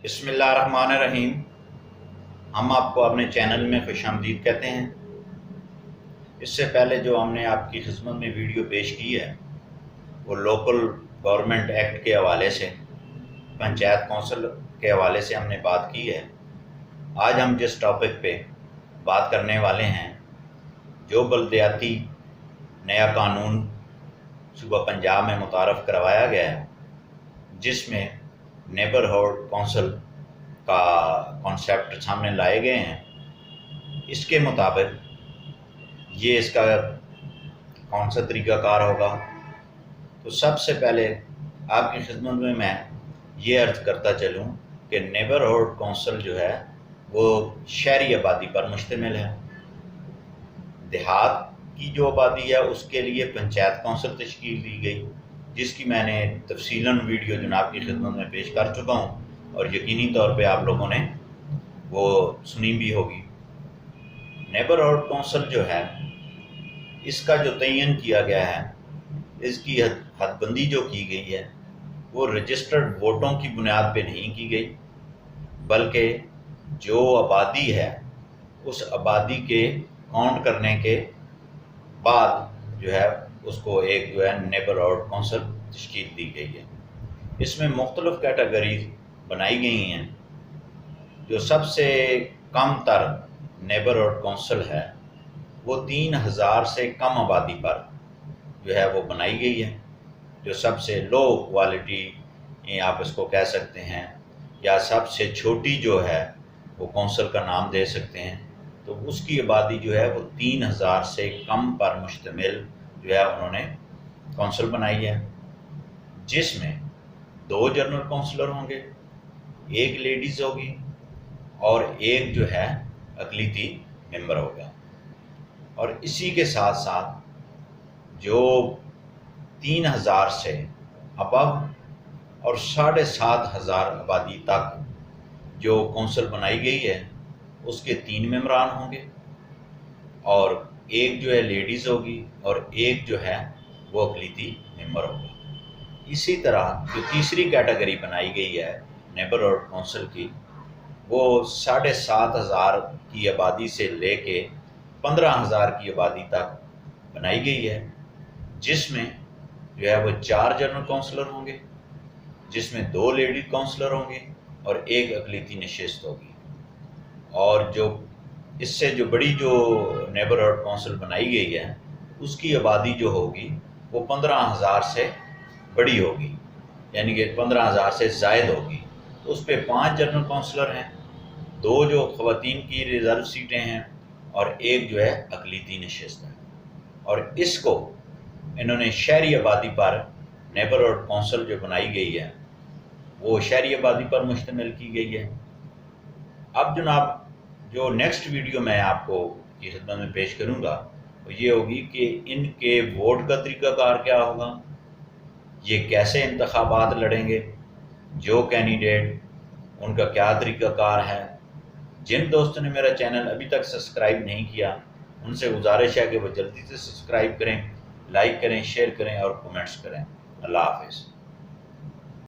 بسم اللہ الرحمن الرحیم۔ ہم آپ کو اپنے چینل میں خوش آمدید کہتے ہیں۔ اس سے پہلے جو ہم نے آپ کی خدمت میں ویڈیو پیش کی ہے وہ لوکل گورنمنٹ ایکٹ کے حوالے سے، پنچایت کونسل کے حوالے سے ہم نے بات کی ہے۔ آج ہم جس ٹاپک پہ بات کرنے والے ہیں، جو بلدیاتی نیا قانون صوبہ پنجاب میں متعارف کروایا گیا ہے، جس میں نیبرہڈ کونسل کا کانسیپٹ سامنے لائے گئے ہیں، اس کے مطابق یہ اس کا کون سا طریقہ کار ہوگا۔ تو سب سے پہلے آپ کی خدمت میں یہ عرض کرتا چلوں کہ نیبرہڈ کونسل جو ہے وہ شہری آبادی پر مشتمل ہے۔ دیہات کی جو آبادی ہے اس کے لیے پنچایت کونسل تشکیل دی گئی، جس کی میں نے تفصیلاً ویڈیو جناب کی خدمت میں پیش کر چکا ہوں اور یقینی طور پہ آپ لوگوں نے وہ سنی بھی ہوگی۔ نیبرہڈ کونسل جو ہے، اس کا جو تعین کیا گیا ہے، اس کی حد بندی جو کی گئی ہے وہ رجسٹرڈ ووٹوں کی بنیاد پہ نہیں کی گئی، بلکہ جو آبادی ہے اس آبادی کے کاؤنٹ کرنے کے بعد جو ہے اس کو ایک جو ہے نیبرہڈ کونسل تشکیل دی گئی ہے۔ اس میں مختلف کیٹیگریز بنائی گئی ہیں۔ جو سب سے کم تر نیبرہڈ کونسل ہے وہ 3000 سے کم آبادی پر جو ہے وہ بنائی گئی ہے۔ جو سب سے لو کوالٹی آپ اس کو کہہ سکتے ہیں، یا سب سے چھوٹی جو ہے وہ کونسل کا نام دے سکتے ہیں، تو اس کی آبادی جو ہے وہ 3000 سے کم پر مشتمل جو ہے انہوں نے کونسل بنائی ہے، جس میں 2 جنرل کونسلر ہوں گے، 1 لیڈیز ہوگی اور 1 جو ہے اقلیتی ممبر ہوگا۔ اور اسی کے ساتھ ساتھ جو 3000 سے ابو اور 7500 آبادی تک جو کونسل بنائی گئی ہے اس کے 3 ممبران ہوں گے، اور 1 جو ہے لیڈیز ہوگی اور 1 جو ہے وہ اقلیتی ممبر ہوگا۔ اسی طرح جو تیسری کیٹیگری بنائی گئی ہے نیبرہڈ کونسل کی، وہ 7500 کی آبادی سے لے کے 15000 کی آبادی تک بنائی گئی ہے، جس میں جو ہے وہ 4 جنرل کونسلر ہوں گے، جس میں 2 لیڈی کونسلر ہوں گے اور 1 اقلیتی نشست ہوگی۔ اور جو اس سے جو بڑی جو نیبرہڈ کونسل بنائی گئی ہے اس کی آبادی جو ہوگی وہ 15000 سے بڑی ہوگی، یعنی کہ 15000 سے زائد ہوگی۔ تو اس پہ 5 جنرل کونسلر ہیں، 2 جو خواتین کی ریزرو سیٹیں ہیں اور 1 جو ہے اقلیتی نشست ہے۔ اور اس کو انہوں نے شہری آبادی پر نیبرہڈ کونسل جو بنائی گئی ہے وہ شہری آبادی پر مشتمل کی گئی ہے۔ اب جناب جو نیکسٹ ویڈیو میں آپ کو کی خدمت میں پیش کروں گا وہ یہ ہوگی کہ ان کے ووٹ کا طریقہ کار کیا ہوگا، یہ کیسے انتخابات لڑیں گے، جو کینڈیڈیٹ ان کا کیا طریقہ کار ہے۔ جن دوستوں نے میرا چینل ابھی تک سبسکرائب نہیں کیا ان سے گزارش ہے کہ وہ جلدی سے سبسکرائب کریں، لائک کریں، شیئر کریں اور کومنٹس کریں۔ اللہ حافظ۔